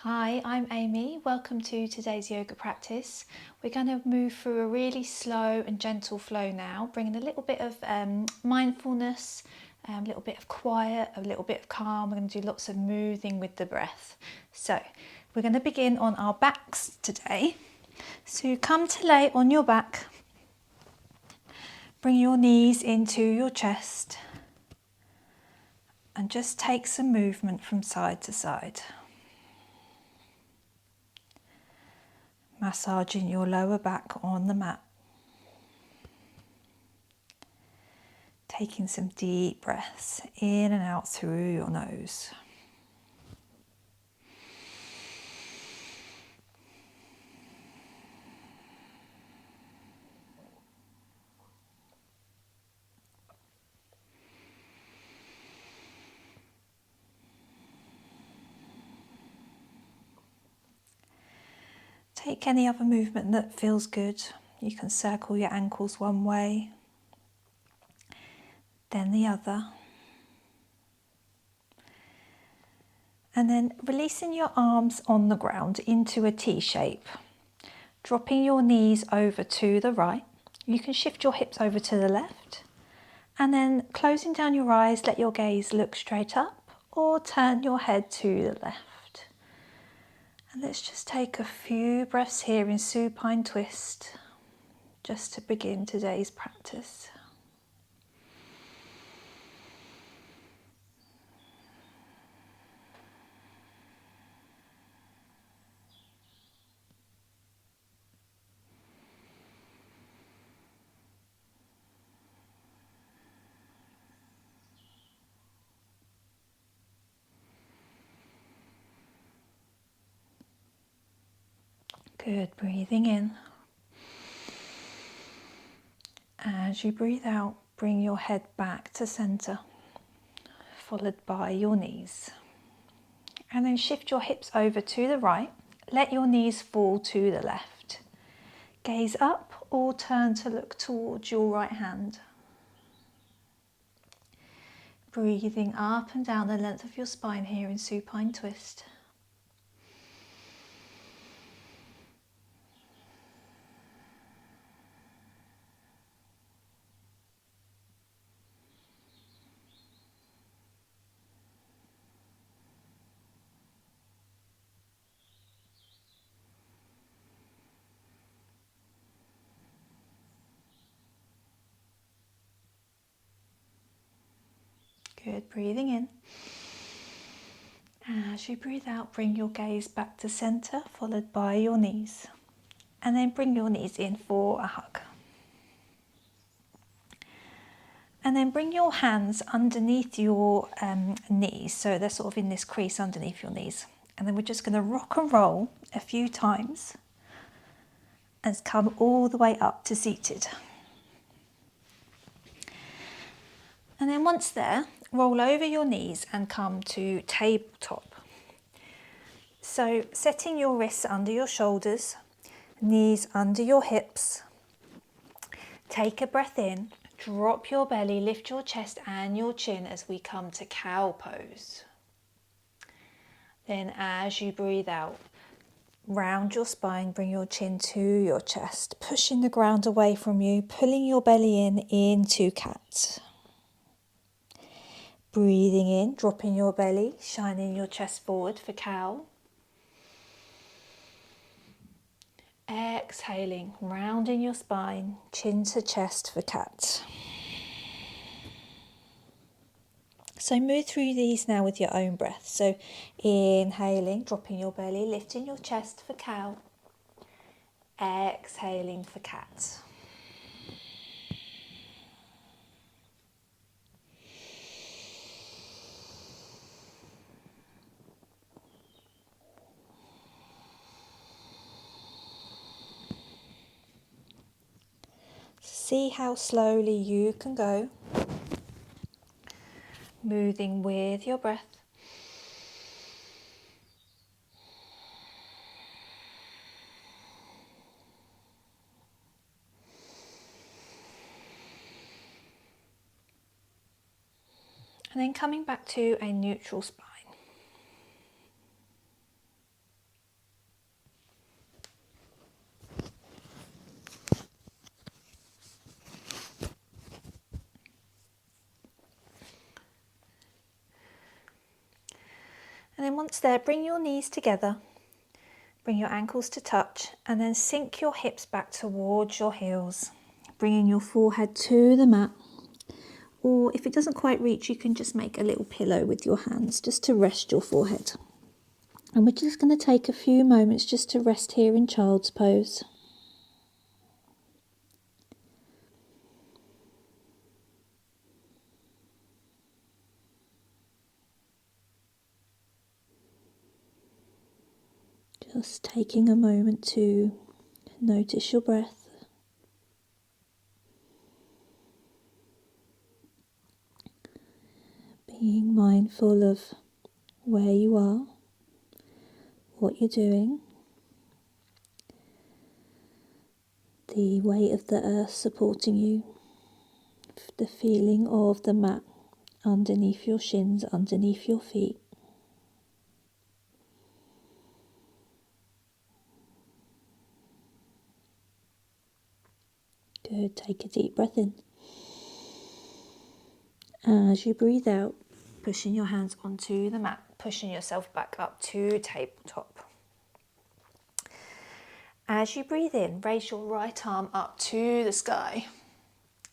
Hi, I'm Amy. Welcome to today's yoga practice. We're going to move through a really slow and gentle flow now, bringing a little bit of mindfulness, a little bit of quiet, a little bit of calm. We're going to do lots of moving with the breath. So we're going to begin on our backs today. So come to lay on your back. Bring your knees into your chest and just take some movement from side to side. Massaging your lower back on the mat. Taking some deep breaths in and out through your nose. Take any other movement that feels good. You can circle your ankles one way, then the other. And then releasing your arms on the ground into a T shape. Dropping your knees over to the right. You can shift your hips over to the left. And then closing down your eyes, let your gaze look straight up or turn your head to the left. And let's just take a few breaths here in supine twist, just to begin today's practice. Good, breathing in. As you breathe out, bring your head back to center, followed by your knees. And then shift your hips over to the right. Let your knees fall to the left. Gaze up or turn to look towards your right hand. Breathing up and down the length of your spine here in supine twist. Good, breathing in. As you breathe out, bring your gaze back to center, followed by your knees. And then bring your knees in for a hug. And then bring your hands underneath your knees, so they're sort of in this crease underneath your knees. And then we're just going to rock and roll a few times and come all the way up to seated. And then once there, roll over your knees and come to tabletop. So setting your wrists under your shoulders, knees under your hips. Take a breath in, drop your belly, lift your chest and your chin as we come to cow pose. Then as you breathe out, round your spine, bring your chin to your chest, pushing the ground away from you, pulling your belly in into cat. Breathing in, dropping your belly, shining your chest forward for cow. Exhaling, rounding your spine, chin to chest for cat. So move through these now with your own breath. So inhaling, dropping your belly, lifting your chest for cow. Exhaling for cat. See how slowly you can go, moving with your breath. And then coming back to a neutral spine. And then once there, bring your knees together, bring your ankles to touch, and then sink your hips back towards your heels, bringing your forehead to the mat. Or if it doesn't quite reach, you can just make a little pillow with your hands just to rest your forehead. And we're just going to take a few moments just to rest here in child's pose. Just taking a moment to notice your breath. Being mindful of where you are, what you're doing, the weight of the earth supporting you, the feeling of the mat underneath your shins, underneath your feet. Good, take a deep breath in. As you breathe out, pushing your hands onto the mat, pushing yourself back up to tabletop. As you breathe in, raise your right arm up to the sky.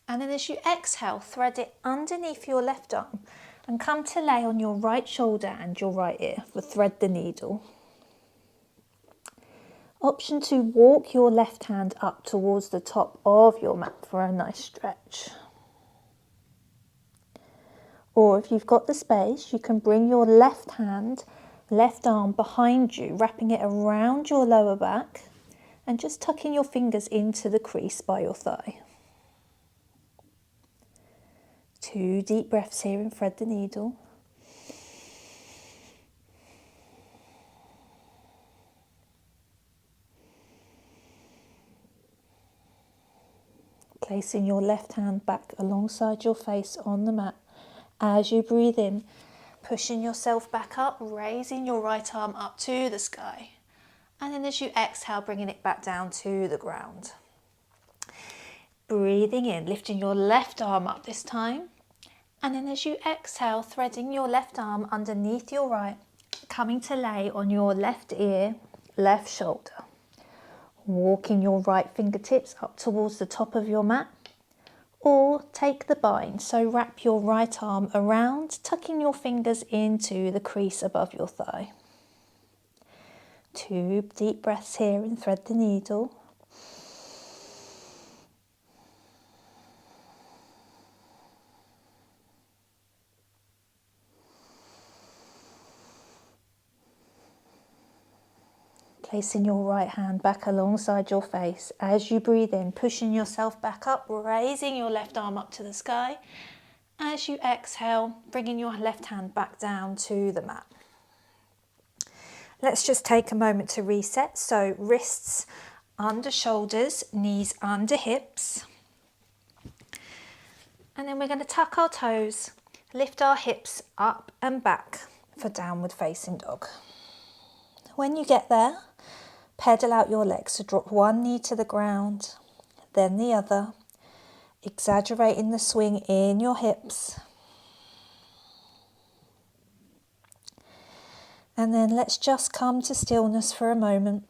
And then as you exhale, thread it underneath your left arm and come to lay on your right shoulder and your right ear for thread the needle. Option to walk your left hand up towards the top of your mat for a nice stretch. Or if you've got the space, you can bring your left hand, left arm behind you, wrapping it around your lower back and just tucking your fingers into the crease by your thigh. 2 deep breaths here and thread the needle. Placing your left hand back alongside your face on the mat. As you breathe in, pushing yourself back up, raising your right arm up to the sky. And then as you exhale, bringing it back down to the ground. Breathing in, lifting your left arm up this time. And then as you exhale, threading your left arm underneath your right, coming to lay on your left ear, left shoulder. Walking your right fingertips up towards the top of your mat, or take the bind, so wrap your right arm around, tucking your fingers into the crease above your thigh. 2 deep breaths here and thread the needle. Placing your right hand back alongside your face. As you breathe in, pushing yourself back up, raising your left arm up to the sky. As you exhale, bringing your left hand back down to the mat. Let's just take a moment to reset. So wrists under shoulders, knees under hips. And then we're going to tuck our toes, lift our hips up and back for downward facing dog. When you get there, pedal out your legs, so drop one knee to the ground, then the other, exaggerating the swing in your hips. And then let's just come to stillness for a moment.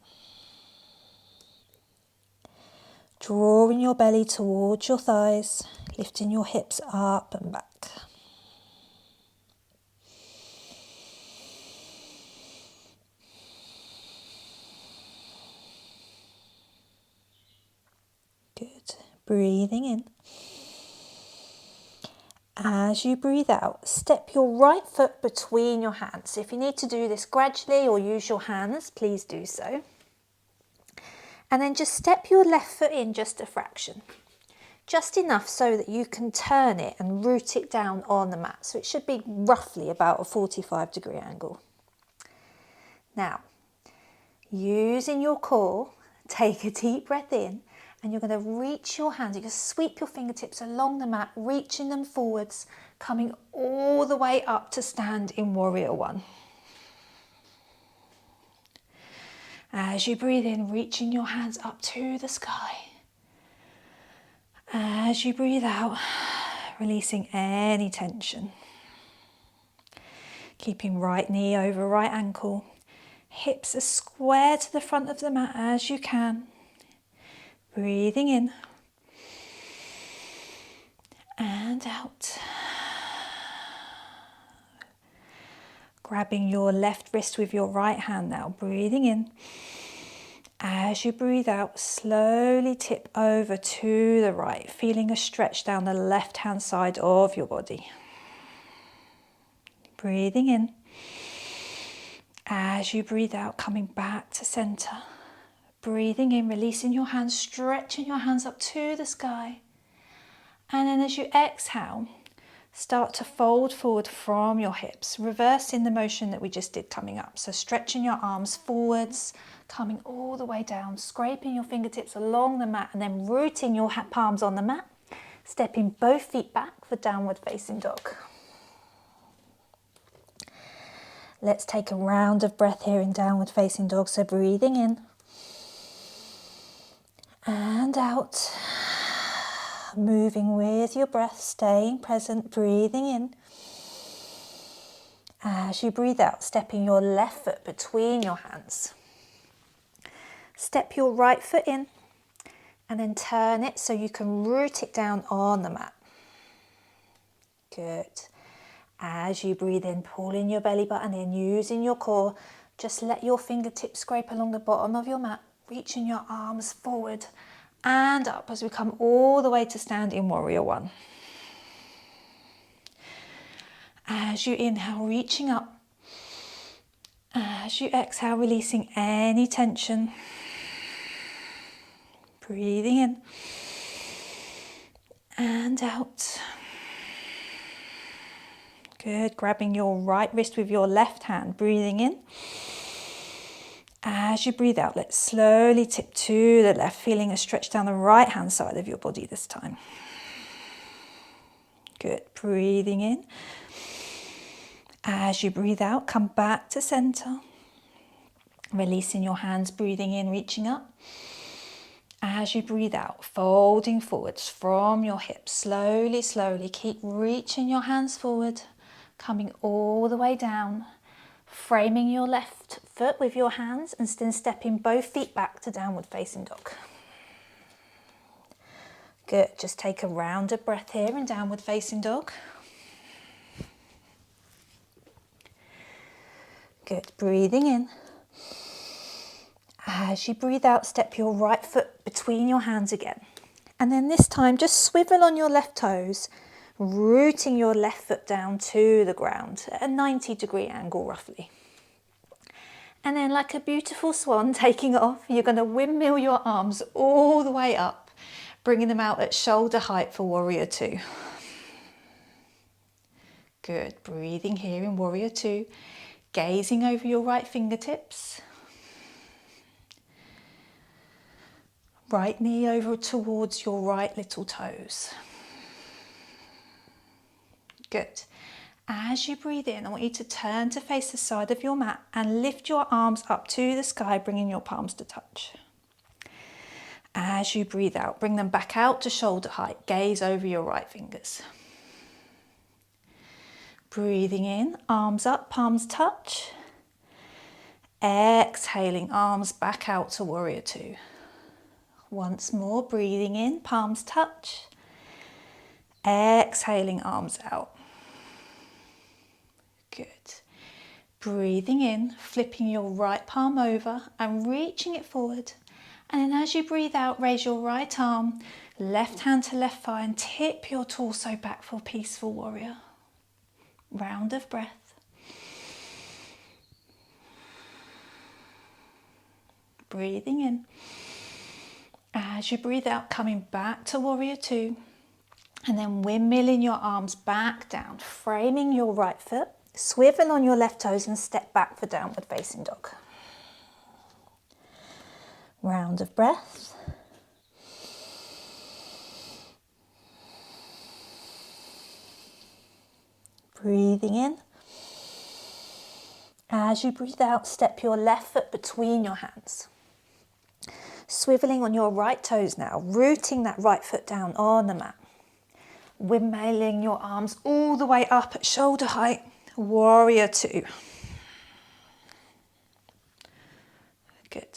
Drawing your belly towards your thighs, lifting your hips up and back. Good. Breathing in. As you breathe out, step your right foot between your hands. If you need to do this gradually or use your hands, please do so. And then just step your left foot in just a fraction. Just enough so that you can turn it and root it down on the mat. So it should be roughly about a 45-degree angle. Now, using your core, take a deep breath in. And you're going to reach your hands, you're going to sweep your fingertips along the mat, reaching them forwards, coming all the way up to stand in Warrior One. As you breathe in, reaching your hands up to the sky. As you breathe out, releasing any tension. Keeping right knee over right ankle. Hips as square to the front of the mat as you can. Breathing in. And out. Grabbing your left wrist with your right hand now. Breathing in. As you breathe out, slowly tip over to the right, feeling a stretch down the left-hand side of your body. Breathing in. As you breathe out, coming back to center. Breathing in, releasing your hands, stretching your hands up to the sky. And then as you exhale, start to fold forward from your hips, reversing the motion that we just did coming up. So stretching your arms forwards, coming all the way down, scraping your fingertips along the mat, and then rooting your palms on the mat, stepping both feet back for downward facing dog. Let's take a round of breath here in downward facing dog. So breathing in and out. Moving with your breath, staying present, breathing in. As you breathe out, stepping your left foot between your hands. Step your right foot in and then turn it so you can root it down on the mat. Good. As you breathe in, pulling your belly button in, using your core, just let your fingertips scrape along the bottom of your mat, reaching your arms forward and up as we come all the way to standing warrior one. As you inhale, reaching up. As you exhale, releasing any tension. Breathing in and out. Good. Grabbing your right wrist with your left hand, breathing in. As you breathe out, let's slowly tip to the left, feeling a stretch down the right hand side of your body this time. Good. Breathing in. As you breathe out, come back to center. Releasing your hands, breathing in, reaching up. As you breathe out, folding forwards from your hips. Slowly, slowly, keep reaching your hands forward, coming all the way down. Framing your left foot with your hands and then stepping both feet back to downward facing dog. Good, just take a round of breath here in downward facing dog. Good, breathing in. As you breathe out, step your right foot between your hands again. And then this time, just swivel on your left toes, rooting your left foot down to the ground at a 90-degree angle roughly. And then like a beautiful swan taking off, you're going to windmill your arms all the way up, bringing them out at shoulder height for warrior two. Good, breathing here in warrior two, gazing over your right fingertips. Right knee over towards your right little toes. Good. As you breathe in, I want you to turn to face the side of your mat and lift your arms up to the sky, bringing your palms to touch. As you breathe out, bring them back out to shoulder height. Gaze over your right fingers. Breathing in, arms up, palms touch. Exhaling, arms back out to warrior two. Once more, breathing in, palms touch. Exhaling, arms out. Good. Breathing in, flipping your right palm over and reaching it forward. And then as you breathe out, raise your right arm, left hand to left thigh, and tip your torso back for peaceful warrior. Round of breath. Breathing in. As you breathe out, coming back to warrior two. And then windmilling your arms back down, framing your right foot, swivel on your left toes and step back for downward facing dog. Round of breath. Breathing in. As you breathe out, step your left foot between your hands. Swiveling on your right toes now, rooting that right foot down on the mat. Windmilling your arms all the way up at shoulder height, Warrior two. Good.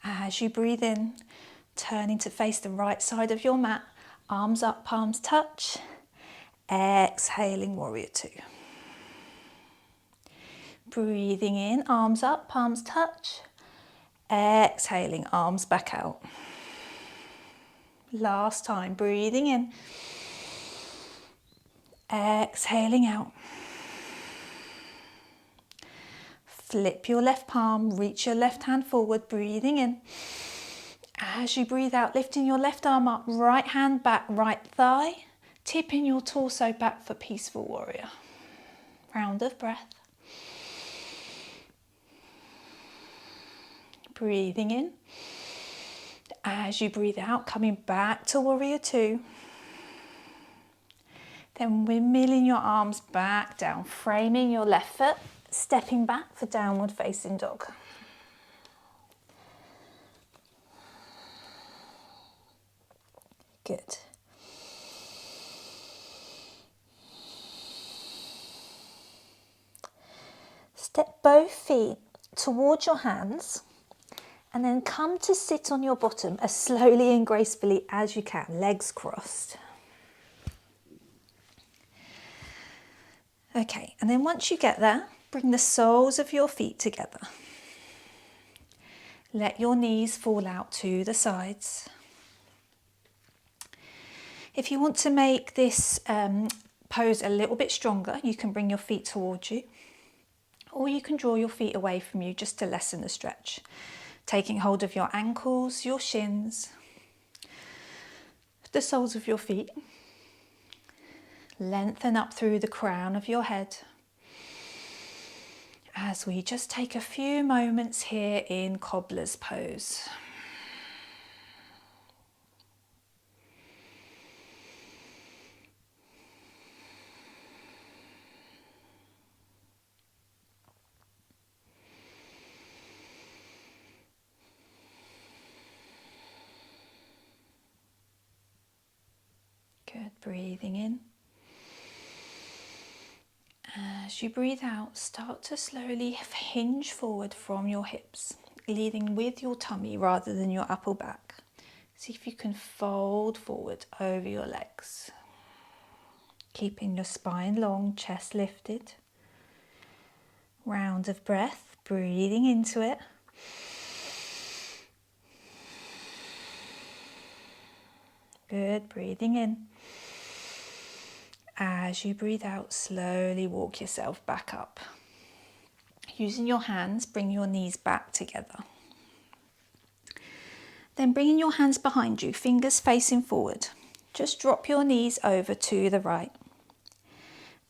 As you breathe in, turning to face the right side of your mat, arms up, palms touch. Exhaling, warrior two. Breathing in, arms up, palms touch. Exhaling, arms back out. Last time, breathing in. Exhaling out. Flip your left palm, reach your left hand forward, breathing in. As you breathe out, lifting your left arm up, right hand back, right thigh, tipping your torso back for peaceful warrior. Round of breath. Breathing in. As you breathe out, coming back to warrior two. Then windmilling your arms back down, framing your left foot, stepping back for downward facing dog. Good. Step both feet towards your hands and then come to sit on your bottom as slowly and gracefully as you can, legs crossed. Okay, and then once you get there, bring the soles of your feet together. Let your knees fall out to the sides. If you want to make this pose a little bit stronger, you can bring your feet towards you, or you can draw your feet away from you just to lessen the stretch. Taking hold of your ankles, your shins, the soles of your feet. Lengthen up through the crown of your head as we just take a few moments here in cobbler's pose. Good, breathing in. As you breathe out, start to slowly hinge forward from your hips, leading with your tummy rather than your upper back. See if you can fold forward over your legs. Keeping your spine long, chest lifted. Round of breath, breathing into it. Good, breathing in. As you breathe out, slowly walk yourself back up. Using your hands, bring your knees back together. Then bringing your hands behind you, fingers facing forward. Just drop your knees over to the right.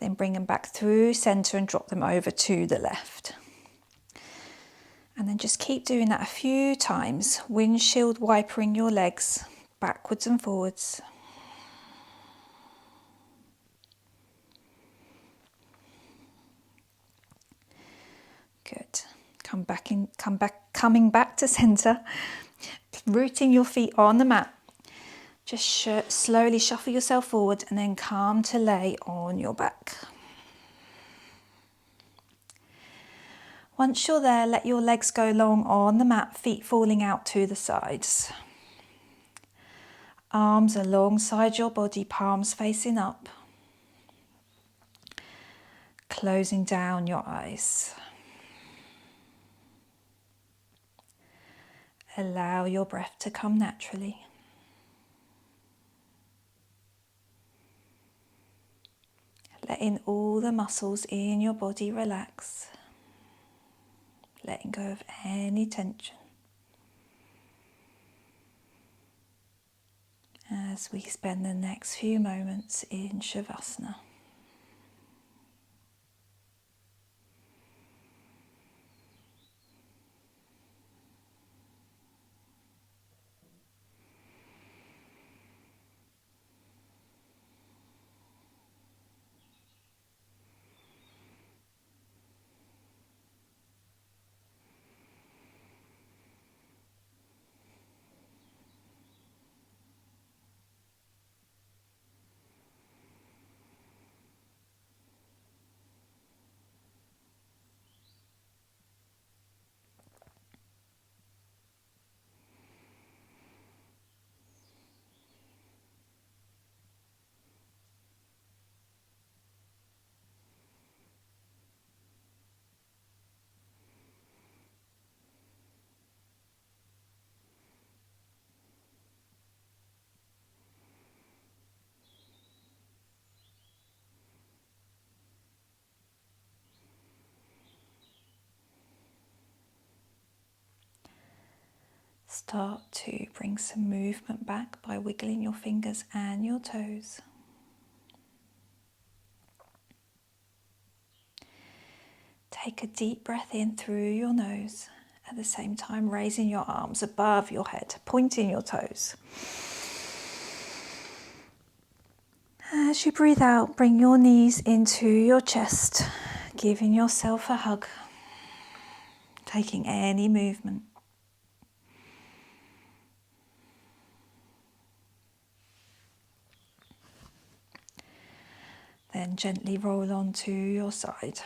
Then bring them back through center and drop them over to the left. And then just keep doing that a few times, windshield wipering your legs backwards and forwards. Good. Coming back to center, rooting your feet on the mat. Just slowly shuffle yourself forward and then come to lay on your back. Once you're there, let your legs go long on the mat, feet falling out to the sides. Arms alongside your body, palms facing up. Closing down your eyes. Allow your breath to come naturally. Letting all the muscles in your body relax. Letting go of any tension. As we spend the next few moments in Shavasana. Start to bring some movement back by wiggling your fingers and your toes. Take a deep breath in through your nose, at the same time raising your arms above your head, pointing your toes. As you breathe out, bring your knees into your chest, giving yourself a hug, taking any movement. Then gently roll onto your side.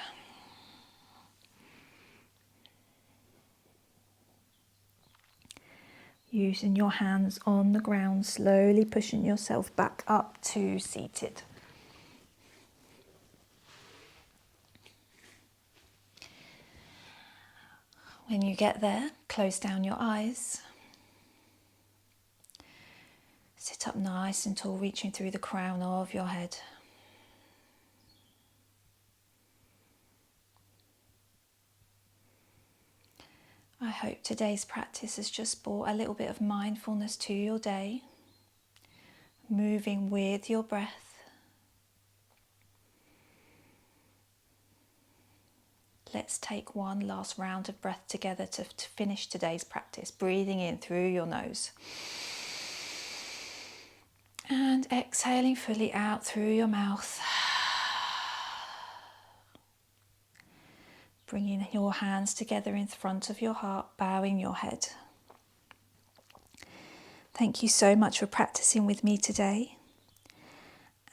Using your hands on the ground, slowly pushing yourself back up to seated. When you get there, close down your eyes. Sit up nice and tall, reaching through the crown of your head. I hope today's practice has just brought a little bit of mindfulness to your day, moving with your breath. Let's take one last round of breath together to finish today's practice, breathing in through your nose. And exhaling fully out through your mouth. Bringing your hands together in front of your heart, bowing your head. Thank you so much for practicing with me today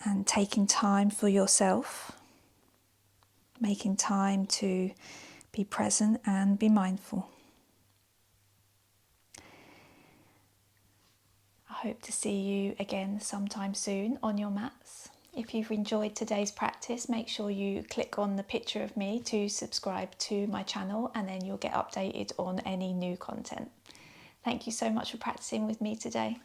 and taking time for yourself, making time to be present and be mindful. I hope to see you again sometime soon on your mats. If you've enjoyed today's practice, make sure you click on the picture of me to subscribe to my channel, and then you'll get updated on any new content. Thank you so much for practicing with me today.